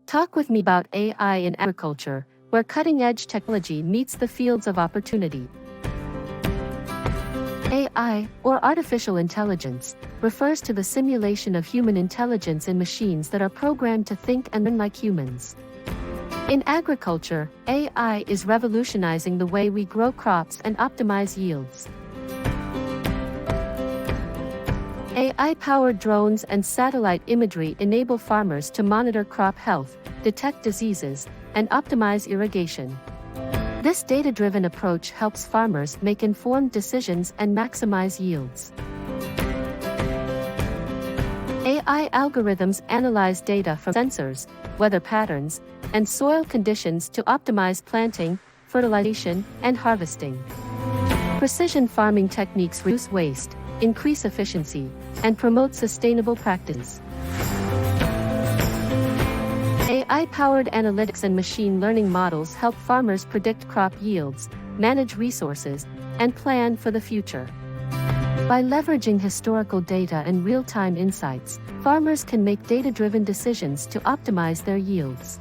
Talk with me about AI in agriculture, where cutting-edge technology meets the fields of opportunity. AI, or artificial intelligence, refers to the simulation of human intelligence in machines that are programmed to think and learn like humans. In agriculture, AI is revolutionizing the way we grow crops and optimize yields. AI-powered drones and satellite imagery enable farmers to monitor crop health, detect diseases, and optimize irrigation. This data-driven approach helps farmers make informed decisions and maximize yields. AI algorithms analyze data from sensors, weather patterns, and soil conditions to optimize planting, fertilization, and harvesting. Precision farming techniques reduce waste, increase efficiency, and promote sustainable practices. AI-powered analytics and machine learning models help farmers predict crop yields, manage resources, and plan for the future. By leveraging historical data and real-time insights, farmers can make data-driven decisions to optimize their yields.